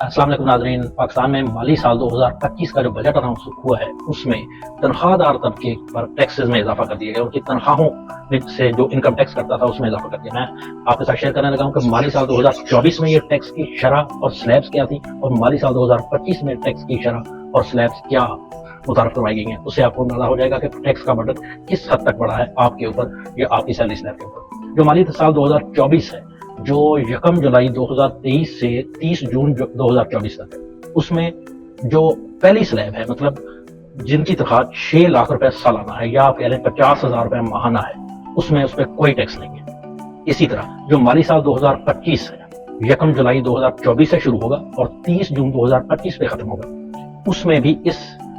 अस्सलाम वालेकुम नाज़रीन। पाकिस्तान में माली साल 2025 का जो बजट अनाउंस हुआ है उसमें तनख्वाहदार तबके पर टैक्सेस में इजाफा कर दिया गया। उनकी तनख्वाहों से जो इनकम टैक्स करता था उसमें इजाफा कर दिया। मैं आपके साथ शेयर करने लगा हूँ कि माली साल 2024 में ये टैक्स की शरह और स्लैब्स क्या थी और माली साल 2025 में टैक्स की शरह और स्लैब्स क्या मुतारफ करवाई गई हैं। उससे आपको अंदाजा हो जाएगा कि टैक्स का बर्डन किस हद तक बढ़ा है आपके ऊपर या आपकी सैलरी स्लैब के ऊपर। जो माली साल 2024 है जो 1 जुलाई 2023 से 30 जून 2024 तक है, उसमें जो पहली स्लैब है मतलब जिनकी तनख्वाह 6 लाख रुपए सालाना है या आप कह लें 50,000 रुपए माहाना है, उसमें उस पर कोई टैक्स नहीं है। इसी तरह जो माली साल 2025 है 1 जुलाई 2024 से शुरू होगा और 30 जून 2025 पे खत्म होगा, उसमें भी इस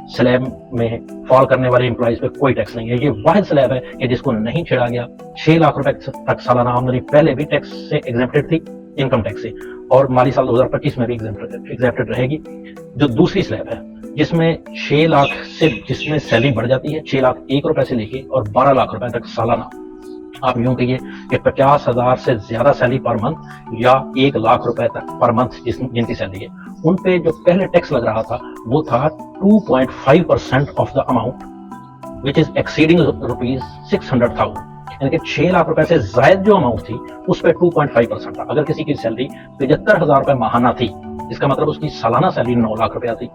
स्लैब में फॉल करने वाले एम्प्लॉइज पे कोई टैक्स नहीं है। ये वाहिद स्लैब है कि जिसको नहीं छेड़ा गया। 6 लाख रुपए तक सालाना आमदनी पहले भी टैक्स से एग्जेम्प्टेड थी, इनकम टैक्स से, और माली साल 2025 में भी एग्जेम्प्टेड रहेगी। जो दूसरी स्लैब है जिसमें 6 लाख से जिसमें सैलरी बढ़ जाती है 6 लाख 1 रुपए से लेके और 12 लाख रुपए तक सालाना, आप यूं कहिए कि 50,000 से ज्यादा सैलरी पर मंथ या 1 लाख रुपए तक पर मंथ जिनकी सैलरी है, उन पे जो पहले टैक्स लग रहा था वो था 2.5% of the amount which is exceeding ₹600,000। यानी कि 6 लाख रुपए से जायद जो अमाउंट थी उस पे 2.5% था। अगर किसी की सैलरी 75,000 रुपए माहाना थी, इसका मतलब उसकी सालाना सैलरी 9 लाख रुपया थी।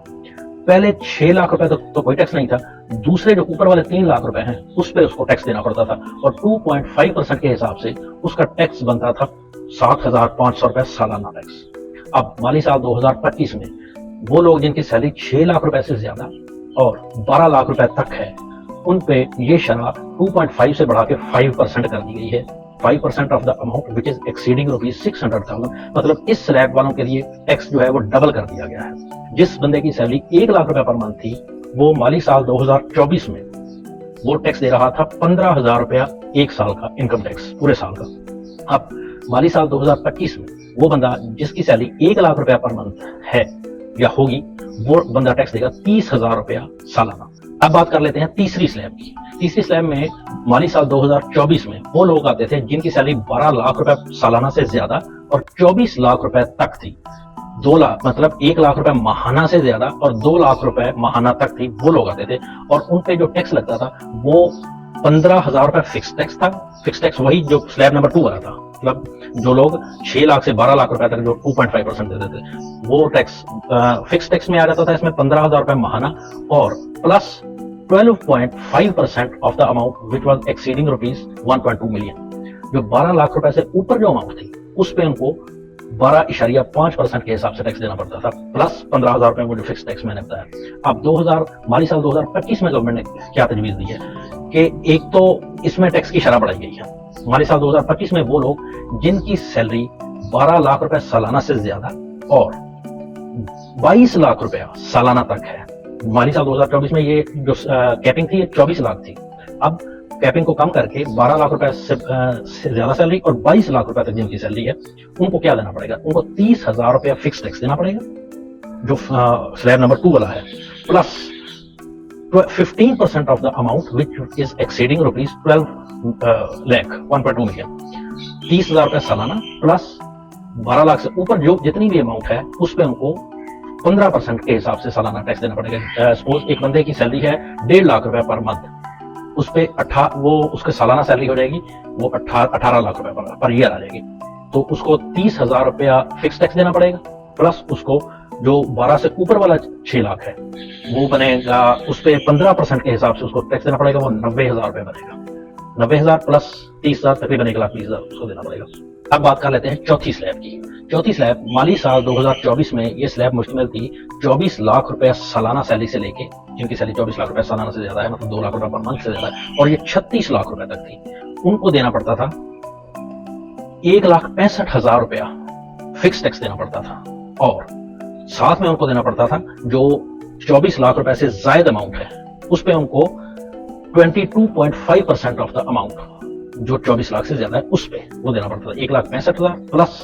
पहले 6 लाख रुपए तक तो कोई टैक्स नहीं था, दूसरे जो ऊपर वाले 3 लाख रुपए हैं उस पे उसको टैक्स देना पड़ता था और 2.5% के हिसाब से उसका टैक्स बनता था 7,500 रुपए सालाना टैक्स। अब माली साल 2025 में वो लोग जिनकी सैलरी 6 लाख रुपए से ज्यादा और 12 लाख रुपए तक है, उन पे ये शरह 2.5 से बढ़ा के 5% कर दी गई है। 5% of the amount which is exceeding ₹600,000। मतलब इस स्लैब वालों के लिए टैक्स जो है वो डबल कर दिया गया है। जिस बंदे की सैलरी 1 लाख रुपए पर मंथ थी वो माली साल 2024 में वो टैक्स दे रहा था 15,000 रुपया 1 साल का इनकम टैक्स पूरे साल का। अब माली साल 2025 में वो बंदा जिसकी सैलरी 1 लाख रुपया पर मंथ है या होगी, वो बंदा टैक्स देगा 30,000 रुपया सालाना। अब बात कर लेते हैं तीसरी स्लैब की। तीसरी स्लैब में माली साल 2024 में वो लोग आते थे जिनकी सैलरी 12 लाख रुपए सालाना से ज्यादा और 24 लाख रुपए तक थी। 2 लाख मतलब 1 लाख रुपए माहाना से ज्यादा और 2 लाख रुपए माहाना तक थी, वो लोग आते थे और उन पे जो टैक्स लगता था वो 15,000 रुपए फिक्स टैक्स था। फिक्स टैक्स वही जो स्लैब नंबर 2 वाला था। मतलब जो लोग 6 लाख से 12 लाख रुपए तक जो 2.5% देते थे वो टैक्स फिक्स टैक्स में आ जाता था। इसमें 15,000 रुपए माहाना और plus 12.5% of the amount which was exceeding ₹1.2 million. जो 12 लाख रुपए से ऊपर जो अमाउंट थी उस पे उनको 12.5% के हिसाब से टैक्स देना पड़ता था, प्लस 15,000 रुपए वो जो फिक्स टैक्स मैंने बताया। अब माली साल 2025 में गवर्नमेंट ने क्या तजवीज दी है कि एक तो इसमें टैक्स की शरह बढ़ाई गई है। माली साल 2025 में वो लोग जिनकी सैलरी 12 लाख रुपए सालाना से ज्यादा और 22 लाख रुपया सालाना तक है, माली साल 2024 में ये जो कैपिंग थी 24 लाख थी। अब कैपिंग को कम करके 12 लाख रुपए से ज्यादा सैलरी और 22 लाख रुपए तक जिनकी सैलरी है उनको क्या देना पड़ेगा? उनको 30,000 रुपया फिक्स टैक्स देना पड़ेगा जो स्लैब नंबर 2 वाला है, plus 15% of the amount which is exceeding ₹12 lakh 1.2 million. 30,000 रुपए सालाना प्लस 12 लाख से ऊपर जो जितनी भी अमाउंट है उस पर उनको 15% के हिसाब से सालाना टैक्स देना पड़ेगा। सपोज एक बंदे की सैलरी है 1.5 लाख रुपए पर मंथ, उस पे वो उसके सालाना सैलरी हो जाएगी वो 18 लाख रुपए पर ईयर आ जाएगी, तो उसको 30,000 रुपया फिक्स टैक्स देना पड़ेगा, प्लस उसको जो 12 से ऊपर वाला 6 लाख है वो बनेगा, उस पे 15% के हिसाब से उसको टैक्स देना पड़ेगा, वो 90,000 रुपए बनेगा। 90,000 प्लस 30,000 तकरीबन 1,20,000 उसको देना पड़ेगा। अब बात कर लेते हैं चौथी स्लैब की। चौथी स्लैब माली साल 2024 में ये स्लैब मुश्तमिल थी 24 लाख रुपए सालाना सैलरी से लेके, जिनकी सैलरी 24 लाख रुपए सालाना से ज्यादा है मतलब 2 लाख रुपए पर मंथ से ज्यादा है, और ये 36 लाख रुपए तक थी। उनको देना पड़ता था 1,65,000 रुपया फिक्स टैक्स देना पड़ता था और साथ में उनको देना पड़ता था जो 24 लाख रुपए से जायद अमाउंट है उस पे उनको 22.5% ऑफ द अमाउंट जो 24 लाख से ज्यादा है उस पे वो देना पड़ता था 1,65,000 प्लस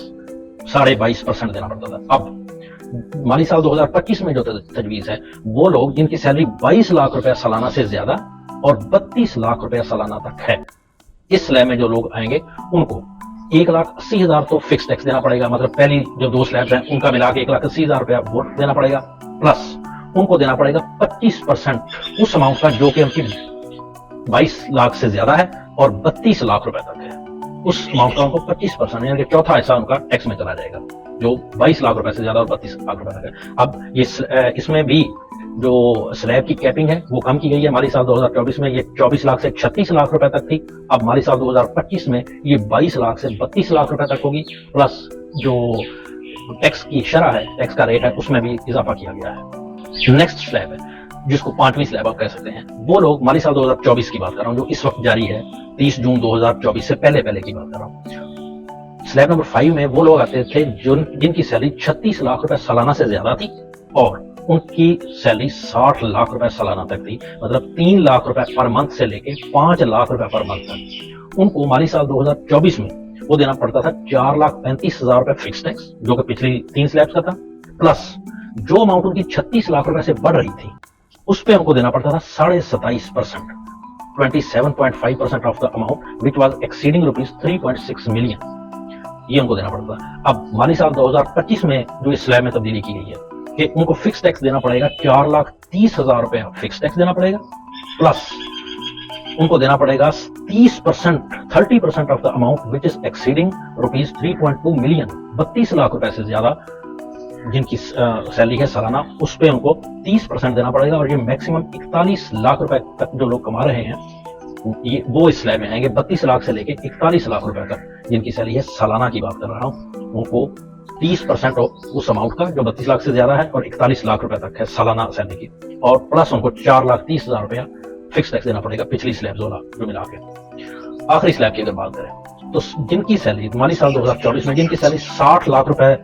22.5% देना पड़ता था। अब माली साल 2025 में जो तजवीज है वो लोग जिनकी सैलरी 22 लाख रुपया सालाना से ज्यादा और 32 लाख रुपया सालाना तक है, इस स्लैब में जो लोग आएंगे उनको 1,80,000 तो फिक्स टैक्स देना पड़ेगा, मतलब पहली जो दो स्लैब्स हैं उनका मिला के 1,80,000 रुपया वो देना पड़ेगा, प्लस उनको देना पड़ेगा 25% उस अमाउंट का जो कि उनकी 22 लाख से ज्यादा है और 32 लाख रुपए तक है। उस अमाउंट का उनको 25% यानी कि चौथा हिस्सा उनका टैक्स में चला जाएगा, जो 22 लाख रुपए से ज्यादा और 32 लाख रुपए तक है। अब ये इसमें भी जो स्लैब की कैपिंग है वो कम की गई है। माली साल 2024 में ये 24 लाख से 36 लाख रुपए तक थी, अब माली साल 2025 में ये 22 लाख से 32 लाख रुपए तक होगी, प्लस जो टैक्स की शरह है, टैक्स का रेट है, उसमें भी इजाफा किया गया है। नेक्स्ट स्लैब है जिसको 5वीं स्लैब आप कह सकते हैं, वो लोग माली साल 2024 की बात कर रहा हूँ जो इस वक्त जारी है, 30 जून 2024 से पहले की बात कर रहा हूँ। स्लैब नंबर 5 में वो लोग आते थे जिनकी सैलरी 36 लाख रुपए सालाना से ज्यादा थी और उनकी सैलरी 60 लाख रुपए सालाना तक थी, मतलब 3 लाख रुपए पर मंथ से लेके 5 लाख रुपए पर मंथ तक। उनको माली साल 2024 में वो देना पड़ता था 4,35,000 रुपए फिक्स टैक्स, जो कि पिछली 3 स्लैब्स का था, प्लस जो अमाउंट उनकी 36 लाख रुपए से बढ़ रही थी उस पर उनको देना पड़ता था 27.5%, 27.5% of the amount which was exceeding rupees 3.6 million, ये उनको देना पड़ता था। अब माली साल 2025 में जो इस स्लैब में तब्दीली की गई है कि उनको फिक्स टैक्स देना पड़ेगा 4,30,000 रुपए फिक्स टैक्स देना पड़ेगा, प्लस उनको देना पड़ेगा 30% of the amount which is exceeding rupees 3.2 million, 32 lakh रुपए से ज्यादा जिनकी सैलरी है सालाना, उस पे उनको 30% देना पड़ेगा। और ये मैक्सिमम 41 लाख रुपए तक जो लोग कमा रहे हैं ये वो इस स्लैब में आएंगे, 32 लाख से लेके 41 लाख रुपए तक जिनकी सैलरी है सालाना की बात कर रहा हूँ, उनको 30% उस अमाउंट का जो 32 लाख से ज्यादा है और 41 लाख रुपए तक है सालाना सैलरी की, और प्लस उनको 4,30,000 रुपया फिक्स टैक्स देना पड़ेगा पिछली स्लैब जो मिला के। आखिरी स्लैब की अगर बात करें तो जिनकी सैलरी माली साल 2024 में जिनकी सैलरी 60 लाख रुपए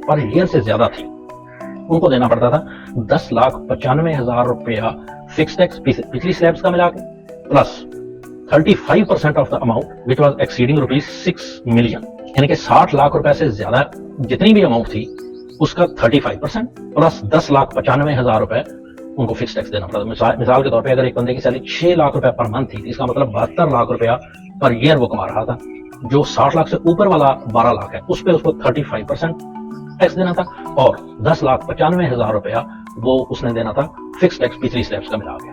पर ईयर से ज्यादा थी, उनको देना पड़ता था 10,95,000 रुपया फिक्स टैक्स पिछली स्लैब्स का मिला के, plus 35% of the amount which was exceeding rupees 6 million, यानी कि 60 लाख रुपए से ज्यादा जितनी भी अमाउंट थी उसका 35% प्लस 10,95,000 रुपए उनको फिक्स टैक्स देना पड़ता। मिसाल के तौर पे अगर एक बंदे की सैलरी 6 लाख रुपए पर मंथ थी, इसका मतलब 72 लाख रुपया पर ईयर वो कमा रहा था, जो 60 लाख से ऊपर वाला 12 लाख है उस पे उसको 35% टैक्स देना था, और 10,95,000 रुपया वो उसने देना था फिक्स टैक्स पिछली स्लैब्स का मिला के।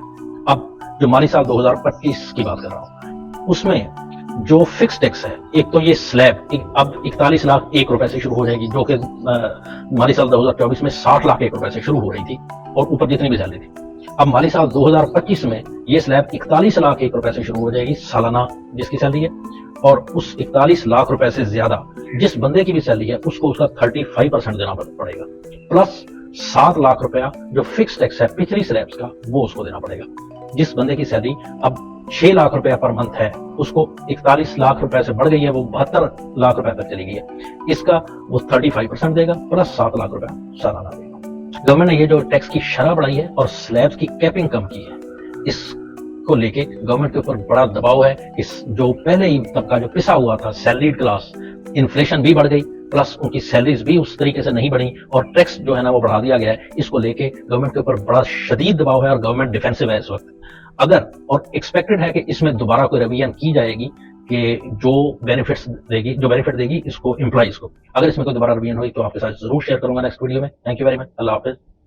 अब जो माली साल 2025 की बात कर रहा हूँ उसमें जो फिक्स टैक्स है, एक तो ये स्लैब अब 41 लाख 1 रुपए से शुरू हो जाएगी, जो कि माली साल 2024 में 60 लाख 1 रुपए से शुरू हो रही थी और ऊपर जितनी भी सैलरी थी। अब माली साल 2025 में ये स्लैब 41 लाख 1 रुपए से शुरू हो जाएगी सालाना जिसकी सैलरी है, और उस 41 लाख रुपए से ज्यादा जिस बंदे की भी सैलरी है उसको उसका 35% देना पड़ेगा, प्लस 7 लाख रुपया जो फिक्स टैक्स है पिछली स्लैब्स का वो उसको देना पड़ेगा। जिस बंदे की सैलरी अब 6 लाख रुपया पर मंथ है उसको 41 लाख रुपए से बढ़ गई है, वो 72 लाख रुपए तक चली गई है, इसका वो 35% देगा प्लस 7 लाख रुपया सालाना देगा। गवर्नमेंट ने ये जो टैक्स की शरह बढ़ाई है और स्लैब्स की कैपिंग कम की है, इसको लेके गवर्नमेंट के ऊपर बड़ा दबाव है। इस जो पहले ही तबका जो पिसा हुआ था सैलरीड क्लास, इन्फ्लेशन भी बढ़ गई, प्लस उनकी सैलरीज भी उस तरीके से नहीं बढ़ी और टैक्स जो है ना वो बढ़ा दिया गया है। इसको लेके गवर्नमेंट के ऊपर बड़ा शदीद दबाव है और गवर्नमेंट डिफेंसिव है इस वक्त। अगर और एक्सपेक्टेड है कि इसमें दोबारा कोई रिवीजन की जाएगी कि जो बेनिफिट देगी इसको एम्प्लॉइज को। अगर इसमें कोई दोबारा रिवीजन हुई तो आपके साथ जरूर शेयर करूंगा नेक्स्ट वीडियो में। Thank you very much. Allah Hafiz.